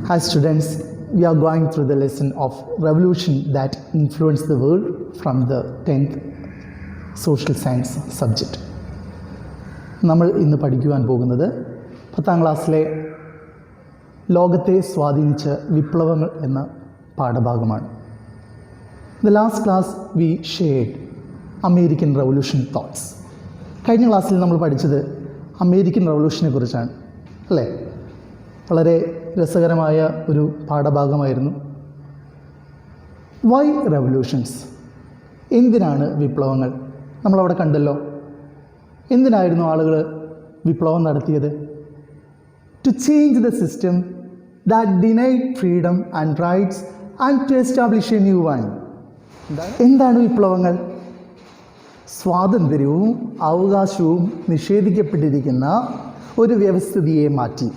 Hi students, we are going through the lesson of revolution that influenced the world from the 10th social science subject. നമ്മൾ ഇന്ന് പഠിക്കുവാൻ പോകുന്നത് 10ാം ക്ലാസ്സിലെ ലോകത്തെ സ്വാധീനിച്ച വിപ്ലവങ്ങൾ എന്ന പാഠഭാഗമാണ്. In the last class we shared American Revolution thoughts. കഴിഞ്ഞ ക്ലാസ്സിൽ നമ്മൾ പഠിച്ചത് അമേരിക്കൻ റവല്യൂഷനെ കുറിച്ചാണ് അല്ലേ? വളരെ രസകരമായ ഒരു പാഠഭാഗമായിരുന്നു. Y revolutions? എന്തിനാണ് വിപ്ലവങ്ങൾ? നമ്മളവിടെ കണ്ടല്ലോ. എന്തിനായിരുന്നു ആളുകൾ വിപ്ലവം നടത്തിയത്? To change the system that denied freedom and rights and to establish a new one. എന്താണ് വിപ്ലവങ്ങൾ? സ്വാതന്ത്ര്യവും അവകാശവും നിഷേധിക്കപ്പെട്ടിരിക്കുന്ന ഒരു വ്യവസ്ഥിതിയെ മാറ്റി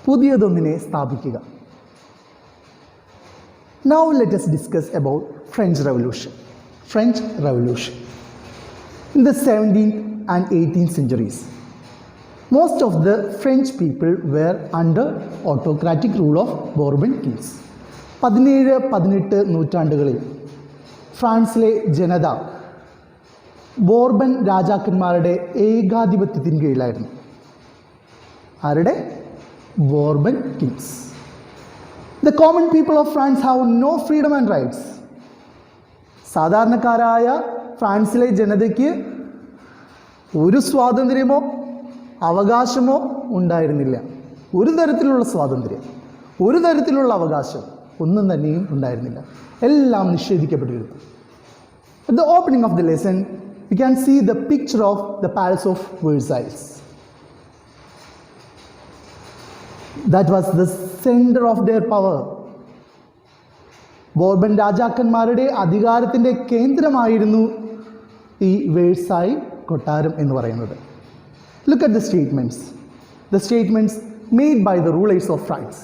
പുതിയതൊന്നിനെ സ്ഥാപിക്കുക. Now let us discuss about French Revolution. French Revolution. In the 17th and 18th centuries, most of the French people were under autocratic rule of Bourbon kings. 17-18 നൂറ്റാണ്ടുകളിൽ ഫ്രാൻസിലെ ജനത ബോർബൻ രാജാക്കന്മാരുടെ ഏകാധിപത്യത്തിന് കീഴിലായിരുന്നു. ആരുടെ? Bourbon kings. The common people of France have no freedom and rights. സാധാരണക്കാരായ ഫ്രാൻസിലെ ജനതയ്ക്ക് ഒരു സ്വാതന്ത്ര്യമോ അവകാശമോ ഉണ്ടായിരുന്നില്ല. ഒരു തരത്തിലുള്ള സ്വാതന്ത്ര്യം, ഒരു തരത്തിലുള്ള അവകാശം ഒന്നും തന്നെയും ഉണ്ടായിരുന്നില്ല. എല്ലാം നിഷേധിക്കപ്പെട്ടിരുന്നു. At the opening of the lesson, we can see the picture of the Palace of Versailles. That was the center of their power. ബോർബൻ രാജാക്കന്മാരുടെ അധികാരത്തിൻ്റെ കേന്ദ്രമായിരുന്നു ഈ വേഴ്സായി കൊട്ടാരം എന്ന് പറയുന്നത്. Look at the statements. The statements made by the rulers of France.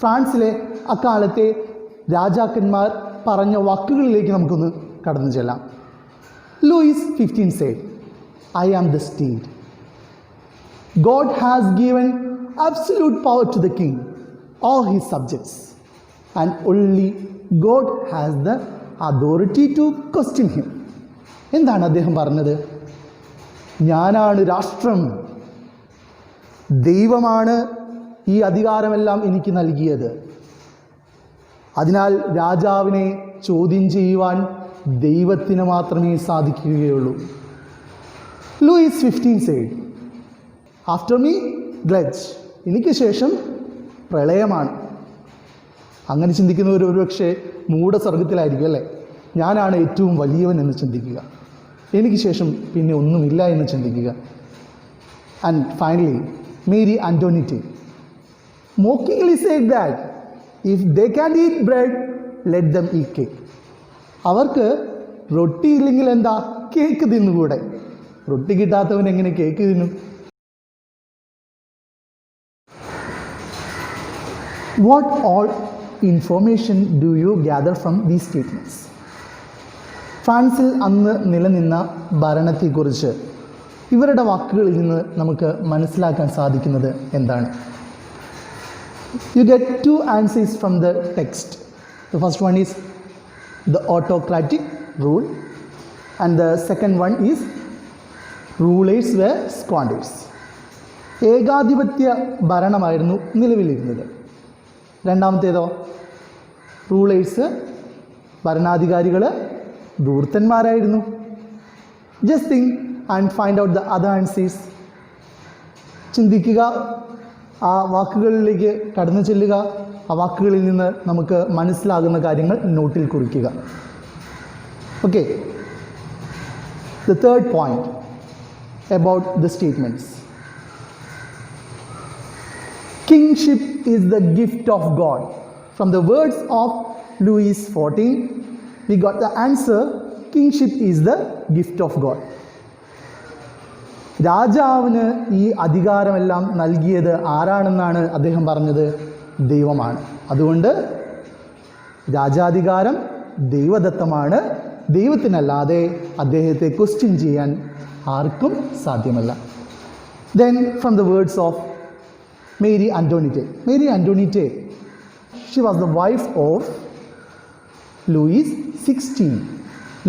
ഫ്രാൻസിലെ അക്കാലത്തെ രാജാക്കന്മാർ പറഞ്ഞ വാക്കുകളിലേക്ക് നമുക്കൊന്ന് കടന്നു ചെല്ലാം. Louis 15 said, I am the state. God has given absolute power to the king, all his subjects, and only God has the authority to question him. എന്താണ് അദ്ദേഹം പറഞ്ഞത്? ഞാനാണ് രാഷ്ട്രം, ദൈവമാണ് ഈ അധികാരമെല്ലാം എനിക്ക് നൽകിയത്. അതിനാൽ രാജാവിനെ ചോദ്യം ചെയ്യുവാൻ ദൈവത്തിന് മാത്രമേ സാധിക്കുകയുള്ളൂ. Louis 15 said, after me glitch. എനിക്ക് ശേഷം പ്രളയമാണ്. അങ്ങനെ ചിന്തിക്കുന്നവർ ഒരുപക്ഷെ മൂഢസ്വർഗത്തിലായിരിക്കും അല്ലേ? ഞാനാണ് ഏറ്റവും വലിയവൻ എന്ന് ചിന്തിക്കുക, എനിക്ക് ശേഷം പിന്നെ ഒന്നുമില്ല എന്ന് ചിന്തിക്കുക. And finally Marie Antoinette mockingly said that if they can't eat bread, let them eat cake. അവർക്ക് റൊട്ടി ഇല്ലെങ്കിൽ എന്താ, കേക്ക് തിന്നുകൂടെ? റൊട്ടി കിട്ടാത്തവൻ എങ്ങനെ കേക്ക് തിന്നും? What all information do you gather from these statements? ഫ്രാൻസിൽ അന്ന് നിലനിന്ന ഭരണത്തെക്കുറിച്ച് ഇവരുടെ വാക്കുകളിൽ നിന്ന് നമുക്ക് മനസ്സിലാക്കാൻ സാധിക്കുന്നത് എന്താണ്? You get two answers from the text. The first one is the autocratic rule and the second one is rulers were squanders. ഏകാധിപത്യ ഭരണമായിരുന്നു നിലവിലിരുന്നത്. രണ്ടാമത്തേതോ റൂളേഴ്സ്, ഭരണാധികാരികൾ ധൂർത്തന്മാരായിരുന്നു. Just think and find out the other answers. ചിന്തിക്കുക, ആ വാക്കുകളിലേക്ക് കടന്നു ചെല്ലുക, ആ വാക്കുകളിൽ നിന്ന് നമുക്ക് മനസ്സിലാകുന്ന കാര്യങ്ങൾ നോട്ടിൽ കുറിക്കുക. Okay, the third point about the statements. Kingship is the gift of God. From the words of Louis 14, we got the answer. Kingship is the gift of God. രാജാവിന് ഈ അധികാരമെല്ലാം നൽകിയത് ആരാണെന്നാണ് അദ്ദേഹം പറഞ്ഞത്? ദൈവമാണ്. അതുകൊണ്ട് രാജാധികാരം ദൈവദത്തമാണ്. ദൈവത്തിനല്ലാതെ അദ്ദേഹത്തെ ക്വസ്റ്റ്യൻ ചെയ്യാൻ ആർക്കും സാധ്യമല്ല. Then from the words of Marie Antoinette. Marie Antoinette she was the wife of Louis XVI.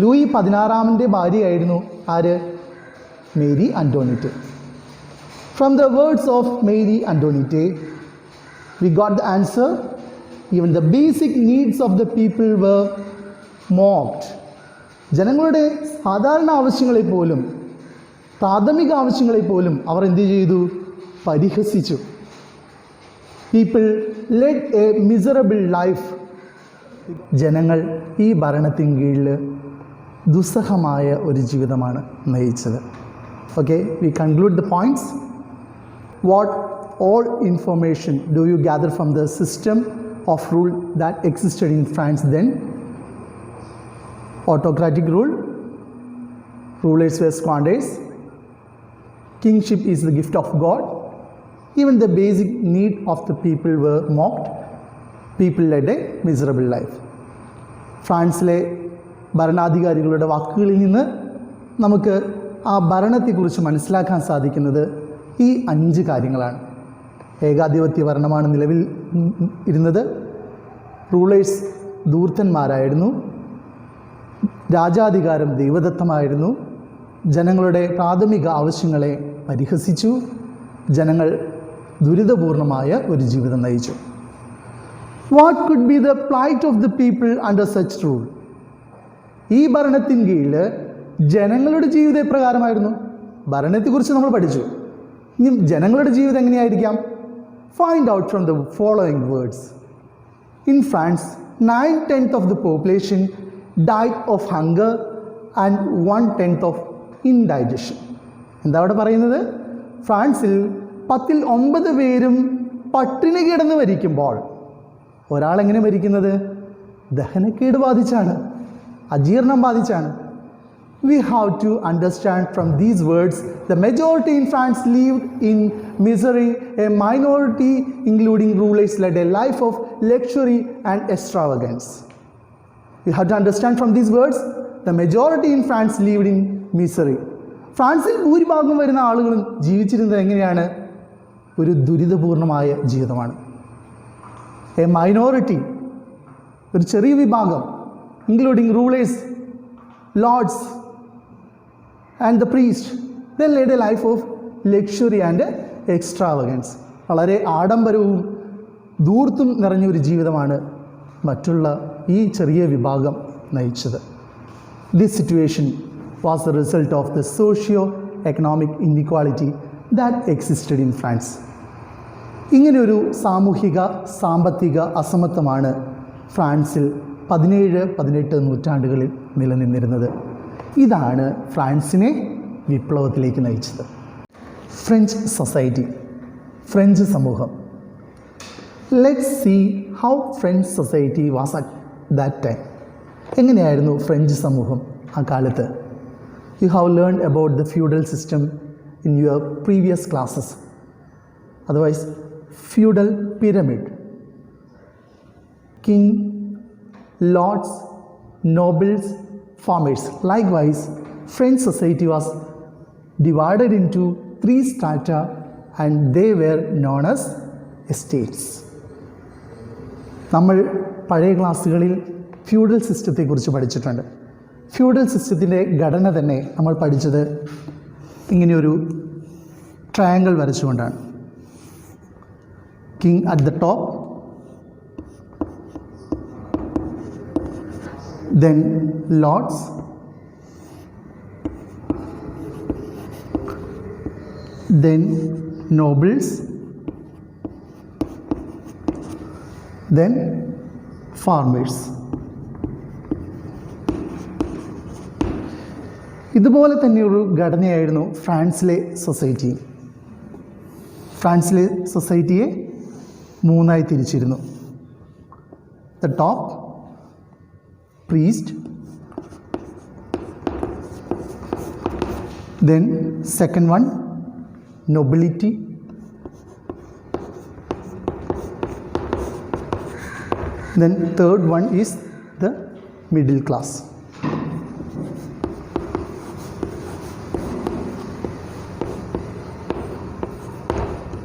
Louis 16-ാമൻ്റെ ഭാര്യയായിരുന്നു ആര്? Marie Antoinette. From the words of Mary Antoinette, we got the answer. Even the basic needs of the people were mocked. ജനങ്ങളുടെ സാധാരണ ആവശ്യങ്ങളെ പോലും, പ്രാഥമിക ആവശ്യങ്ങളെ പോലും അവർ എന്ത് ചെയ്തു? പരിഹസിച്ചു. People lead A miserable life. ജനങ്ങൾ ഈ ഭരണത്തിൻ കീഴിൽ ദുസ്സഹമായ ഒരു ജീവിതമാണ് നയിച്ചത്. Okay, V conclude the points. What all information do you gather from the system of rule that existed in France then? Autocratic rule, rulers were squanders, kingship is the gift of God, even the basic need of the people were mocked, people led a miserable life. ഫ്രാൻസിലെ ഭരണാധികാരികളുടെ വാക്കുകളിൽ നിന്ന് നമുക്ക് ആ ഭരണത്തെക്കുറിച്ച് മനസ്സിലാക്കാൻ സാധിക്കുന്നത് ഈ 5 കാര്യങ്ങളാണ്. ഏകാധിപത്യ ഭരണമാണ് നിലവിൽ ഇരുന്നത്. റൂളേഴ്സ് ധൂർത്തന്മാരായിരുന്നു. രാജാധികാരം ദൈവദത്തമായിരുന്നു. ജനങ്ങളുടെ പ്രാഥമിക ആവശ്യങ്ങളെ പരിഹസിച്ചു. ജനങ്ങൾ ദുരിതപൂർണമായ ഒരു ജീവിതം നയിച്ചു. What could be the plight of the people under such rule? ഈ ഭരണത്തിൻ കീഴിൽ ജനങ്ങളുടെ ജീവിതം എപ്രകാരമായിരുന്നു? ഭരണത്തെക്കുറിച്ച് നമ്മൾ പഠിച്ചു. ഇനി ജനങ്ങളുടെ ജീവിതം എങ്ങനെയായിരിക്കാം? Find out from the following words. In France 9/10 of the population died of hunger and 1/10 of indigestion. എന്താ അവിടെ പറയുന്നത്? ഫ്രാൻസിൽ 10ൽ 9 പേരും പട്ടിണി കിടന്ന് മരിക്കുമ്പോൾ ഒരാളെങ്ങനെ മരിക്കുന്നത്? ദഹനക്കേട് ബാധിച്ചാണ്, അജീർണം ബാധിച്ചാണ്. We have to understand from these words the majority in France lived in misery, a minority including rulers led a life of luxury and extravagance. We have to understand from these words the majority in France lived in misery. ഫ്രാൻസിൽ ഭൂരിഭാഗം വരുന്ന ആളുകളും ജീവിച്ചിരുന്നത് എങ്ങനെയാണ്? ഒരു ദുരിതപൂർണമായ ജീവിതമാണ്. A minority, ഒരു ചെറിയ വിഭാഗം, including rulers, Lord's and the priest, they led a life of luxury and extravagance. വളരെ ആഡംബരവും ധൂർത്തും നിറഞ്ഞൊരു ജീവിതമാണ് മറ്റുള്ള ഈ ചെറിയ വിഭാഗം നയിച്ചത്. This situation was the result of the socio-economic inequality that existed in France. ഇങ്ങനെയൊരു സാമൂഹിക സാമ്പത്തിക അസമത്വമാണ് ഫ്രാൻസിൽ 17-18 നൂറ്റാണ്ടുകളിൽ നിലനിന്നിരുന്നത്. ഇതാണ് ഫ്രാൻസിനെ വിപ്ലവത്തിലേക്ക് നയിച്ചത്. ഫ്രഞ്ച് സൊസൈറ്റി, ഫ്രഞ്ച് സമൂഹം. Let's see how French society was at that time. എങ്ങനെയായിരുന്നു ഫ്രഞ്ച് സമൂഹം ആ കാലത്ത്? You have learned about the feudal system in your previous classes. Otherwise feudal pyramid, king, lords, nobles, farmers. Likewise, French society was divided into 3 strata and they were known as estates. നമ്മൾ പഴയ ക്ലാസ്സുകളിൽ feudal സിസ്റ്റത്തെക്കുറിച്ച് പഠിച്ചിട്ടുണ്ട്. Feudal സിസ്റ്റത്തിൻ്റെ ഘടന തന്നെ നമ്മൾ പഠിച്ചത് ഇങ്ങനെയൊരു ട്രയാങ്കിൾ വരച്ചുകൊണ്ടാണ്. King at the top, then lords, then nobles, then farmers. ഇതുപോലെ തന്നെയൊരു ഘടനയായിരുന്നു ഫ്രാൻസിലെ സൊസൈറ്റി. ഫ്രാൻസിലെ സൊസൈറ്റിയെ 3ആയി തിരിച്ചിരുന്നു. The top, priest, then second one nobility, then third one is the middle class.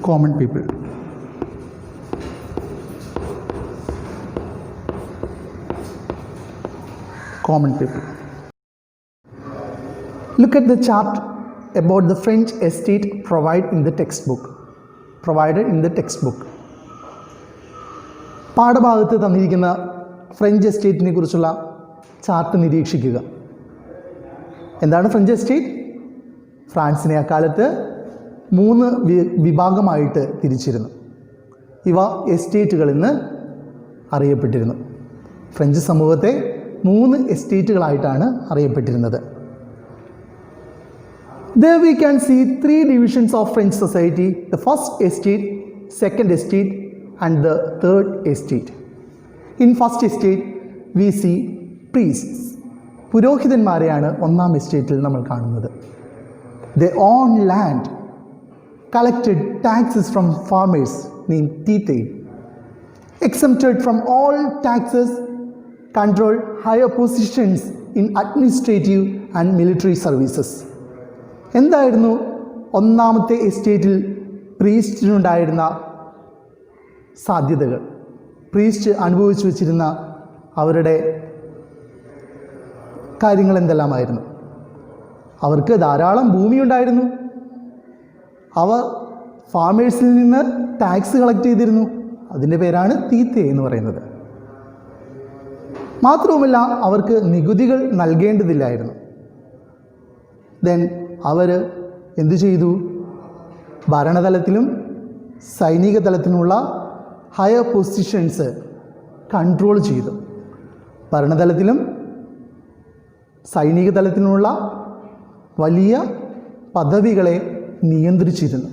Common people. common people. Look at the chart about the French estate provided in the textbook. പാഠഭാഗത്ത് തന്നിരിക്കുന്ന French എസ്റ്റേറ്റിനെ കുറിച്ചുള്ള chart നിരീക്ഷിക്കുക. എന്താണ് French estate? ഫ്രാൻസിനെ അക്കാലത്ത് 3 വിഭാഗമായിട്ട് തിരിച്ചിരുന്നു. ഇവ എസ്റ്റേറ്റുകൾ എന്ന് അറിയപ്പെട്ടിരുന്നു. French സമൂഹത്തെ 3 എസ്റ്റേറ്റുകളായിട്ടാണ് അറിയപ്പെട്ടിരുന്നത്. There we can see 3 divisions of French society: the first estate, second estate, and the third estate. In first estate we see priests. പുരോഹിതന്മാരെയാണ് ഒന്നാം എസ്റ്റേറ്റിൽ നമ്മൾ കാണുന്നത്. They own land, collected taxes from farmers named tithe, exempted from all taxes, control higher positions in administrative and military services. എന്തായിരുന്നു ഒന്നാമത്തെ എസ്റ്റേറ്റിൽ പ്രീസ്റ്റിനുണ്ടായിരുന്ന സാധ്യതകൾ? Priest അനുഭവിച്ചു വച്ചിരുന്ന അവരുടെ കാര്യങ്ങൾ എന്തെല്ലാമായിരുന്നു? അവർക്ക് ധാരാളം ഭൂമിയുണ്ടായിരുന്നു. അവർ ഫാമേഴ്സിൽ നിന്ന് ടാക്സ് കളക്ട് ചെയ്തിരുന്നു. അതിൻ്റെ പേരാണ് തീത്തെ എന്ന് പറയുന്നത്. മാത്രവുമല്ല അവർക്ക് നികുതികൾ നൽകേണ്ടതില്ലായിരുന്നു. ദെൻ അവർ എന്തു ചെയ്തു? ഭരണതലത്തിലും സൈനിക തലത്തിനുമുള്ള ഹയർ പൊസിഷൻസ് കൺട്രോൾ ചെയ്തു. ഭരണതലത്തിലും സൈനിക തലത്തിലുമുള്ള വലിയ പദവികളെ നിയന്ത്രിച്ചിരുന്നു.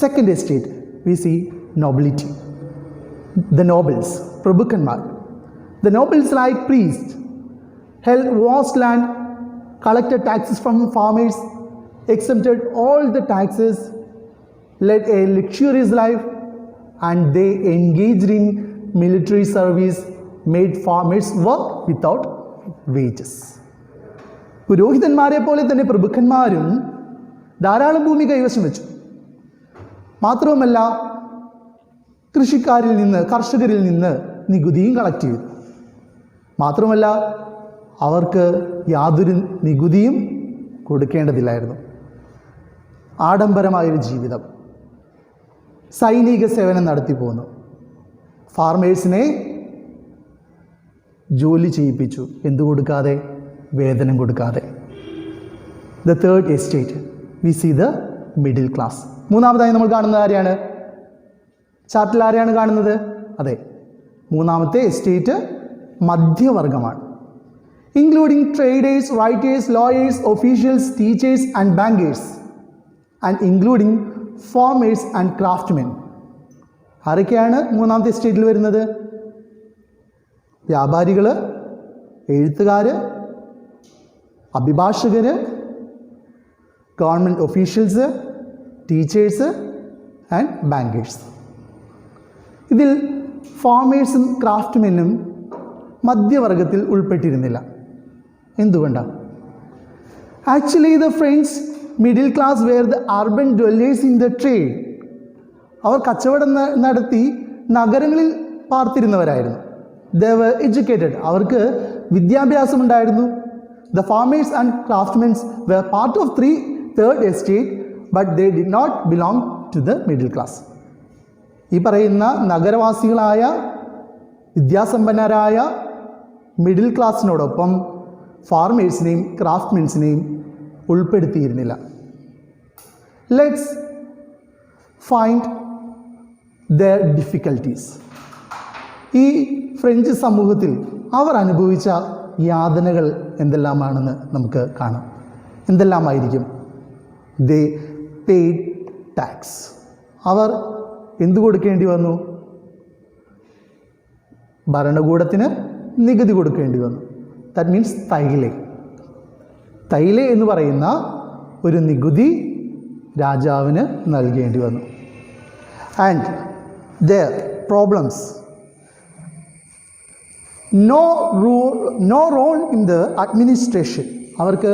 Second estate we see nobility, the nobles, പ്രഭുക്കന്മാർ. The nobles like priest held vast land, collected taxes from farmers, exempted all the taxes, led a luxurious life, and they engaged in military service, made farmers work without wages. പുരോഹിതന്മാരെ പോലെ തന്നെ പ്രഭുക്കന്മാരും ധാരാളം ഭൂമി കൈവശം വെച്ചു. മാത്രവുമല്ല കർഷകരിൽ നിന്ന് നികുതിയും കളക്ട് ചെയ്തു. മാത്രമല്ല അവർക്ക് യാതൊരു നികുതിയും കൊടുക്കേണ്ടതില്ലായിരുന്നു. ആഡംബരമായൊരു ജീവിതം, സൈനിക സേവനം നടത്തി പോന്നു. ഫാർമേഴ്സിനെ ജോലി ചെയ്യിപ്പിച്ചു. എന്തു കൊടുക്കാതെ? വേതനം കൊടുക്കാതെ. The third estate we see the middle class. മൂന്നാമതായി നമ്മൾ കാണുന്നത് ആരെയാണ്? ചാർട്ടിൽ ആരെയാണ് കാണുന്നത്? അതെ, മൂന്നാമത്തെ എസ്റ്റേറ്റ് മധ്യവർഗമാണ്. Including traders, writers, lawyers, officials, teachers and bankers, and including farmers and craftsmen. ആരൊക്കെയാണ് മൂന്നാമത്തെ എസ്റ്റേറ്റിൽ വരുന്നത്? വ്യാപാരികൾ, എഴുത്തുകാർ, അഭിഭാഷകർ, government officials, teachers and bankers. ഇതിൽ ഫാർമേഴ്സും ക്രാഫ്റ്റ്മെനും മധ്യവർഗത്തിൽ ഉൾപ്പെട്ടിരുന്നില്ല. എന്തുകൊണ്ടാണ്? Actually the French middle class were the urban dwellers in the trade. അവർ കച്ചവടം നടത്തി നഗരങ്ങളിൽ പാർത്തിരുന്നവരായിരുന്നു. ദേ വർ എഡ്യൂക്കേറ്റഡ്, അവർക്ക് വിദ്യാഭ്യാസമുണ്ടായിരുന്നു. The farmers and craftsmens were part of third estate, but they did not belong to the middle class. ഈ പറയുന്ന നഗരവാസികളായ വിദ്യാസമ്പന്നരായ മിഡിൽ ക്ലാസ്സിനോടൊപ്പം ഫാർമേഴ്സിനെയും ക്രാഫ്റ്റ്മെൻസിനെയും ഉൾപ്പെടുത്തിയിരുന്നില്ല. Let's find their difficulties. ഈ ഫ്രഞ്ച് സമൂഹത്തിൽ അവർ അനുഭവിച്ച യാതനകൾ എന്തെല്ലാമാണെന്ന് നമുക്ക് കാണാം. എന്തെല്ലാമായിരിക്കും? ദേ പെയ്ഡ് ടാക്സ്. അവർ എന്തു കൊടുക്കേണ്ടി വന്നു? ഭരണകൂടത്തിന് നികുതി കൊടുക്കേണ്ടി വന്നു. ദാറ്റ് മീൻസ് തൈലെ എന്ന് പറയുന്ന ഒരു നികുതി രാജാവിന് നൽകേണ്ടി വന്നു. And their problems, no role in the administration. അവർക്ക്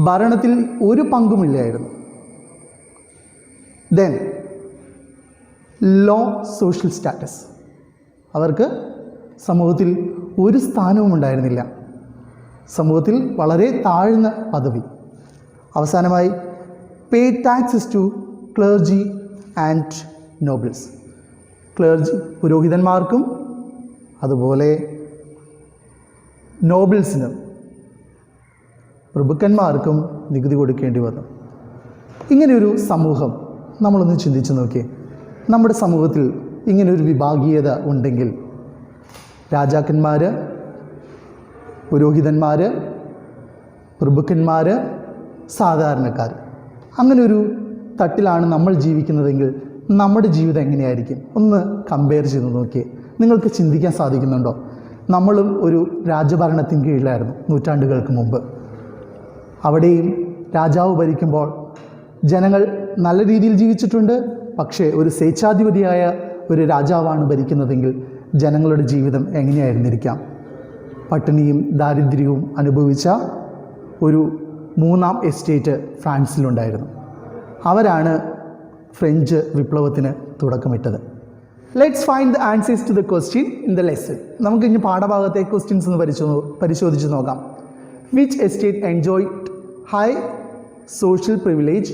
ഭരണത്തിൽ ഒരു പങ്കുമില്ലായിരുന്നു. ദെൻ ലോ സോഷ്യൽ സ്റ്റാറ്റസ്, അവർക്ക് സമൂഹത്തിൽ ഒരു സ്ഥാനവും ഉണ്ടായിരുന്നില്ല. സമൂഹത്തിൽ വളരെ താഴ്ന്ന പദവി. അവസാനമായി pay taxes to clergy and nobles. Clergy പുരോഹിതന്മാർക്കും അതുപോലെ നോബിൾസിനും പ്രഭുക്കന്മാർക്കും നികുതി കൊടുക്കേണ്ടി വന്നു. ഇങ്ങനെയൊരു സമൂഹം നമ്മളൊന്ന് ചിന്തിച്ച് നോക്കിയേ. നമ്മുടെ സമൂഹത്തിൽ ഇങ്ങനൊരു വിഭാഗീയത ഉണ്ടെങ്കിൽ രാജാക്കന്മാർ, പുരോഹിതന്മാർ, പ്രഭുക്കന്മാർ, സാധാരണക്കാർ, അങ്ങനൊരു തട്ടിലാണ് നമ്മൾ ജീവിക്കുന്നതെങ്കിൽ നമ്മുടെ ജീവിതം എങ്ങനെയായിരിക്കും? ഒന്ന് കമ്പയർ ചെയ്ത് നോക്കിയേ. നിങ്ങൾക്ക് ചിന്തിക്കാൻ സാധിക്കുന്നുണ്ടോ? നമ്മളും ഒരു രാജഭരണത്തിന് കീഴിലായിരുന്നു നൂറ്റാണ്ടുകൾക്ക് മുമ്പ്. അവിടെയും രാജാവ് ഭരിക്കുമ്പോൾ ജനങ്ങൾ നല്ല രീതിയിൽ ജീവിച്ചിട്ടുണ്ട്. പക്ഷേ ഒരു സ്വേച്ഛാധിപതിയായ ഒരു രാജാവാണ് ഭരിക്കുന്നതെങ്കിൽ ജനങ്ങളുടെ ജീവിതം എങ്ങനെയായിരുന്നിരിക്കാം? പട്ടിണിയും ദാരിദ്ര്യവും അനുഭവിച്ച ഒരു മൂന്നാം എസ്റ്റേറ്റ് ഫ്രാൻസിലുണ്ടായിരുന്നു. അവരാണ് ഫ്രഞ്ച് വിപ്ലവത്തിന് തുടക്കമിട്ടത്. Let's find the answers to the question in the lesson. നമുക്കിനി പാഠഭാഗത്തെ ക്വസ്റ്റ്യൻസ് ഒന്ന് പരിശോധിച്ച് നോക്കാം. Which estate enjoyed high social privilege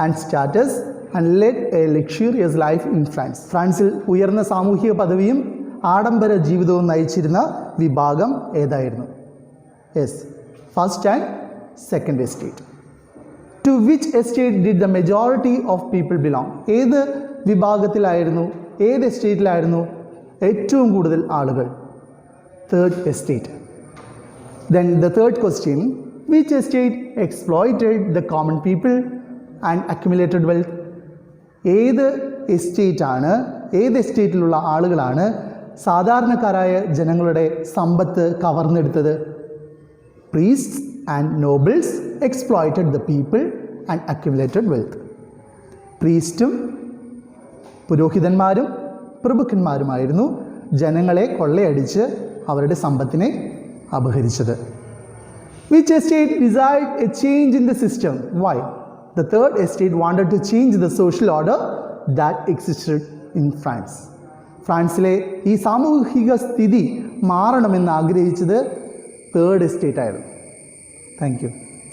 and status and led a luxurious life in France. ഫ്രാൻസിൽ ഉയർന്ന സാമൂഹിക പദവിയും ആഡംബര ജീവിതവും നയിച്ചിരുന്ന വിഭാഗം ഏതായിരുന്നു? Yes, first and second estate. To which estate did the majority of people belong? ഏത് വിഭാഗത്തിലായിരുന്നു, ഏത് എസ്റ്റേറ്റിലായിരുന്നു ഏറ്റവും കൂടുതൽ ആളുകൾ? Third estate. Then the third question, which estate exploited the common people and accumulated wealth? ഏത് എസ്റ്റേറ്റിലുള്ള ആളുകളാണ് സാധാരണക്കാരായ ജനങ്ങളുടെ സമ്പത്ത് കവർന്നെടുത്തത്? Priests and nobles exploited the people and accumulated wealth. പ്രീസ്റ്റും പുരോഹിതന്മാരും പ്രഭുക്കന്മാരുമായിരുന്നു ജനങ്ങളെ കൊള്ളയടിച്ച് അവരുടെ സമ്പത്തിനെ അപഹരിച്ചത്. Which estate desired a change in the system? Why? The third estate wanted to change the social order that existed in France. ഫ്രാൻസിലെ ഈ സാമൂഹിക സ്ഥിതി മാറണമെന്ന് ആഗ്രഹിച്ചത് തേർഡ് എസ്റ്റേറ്റ് ആയിരുന്നു. Thank you.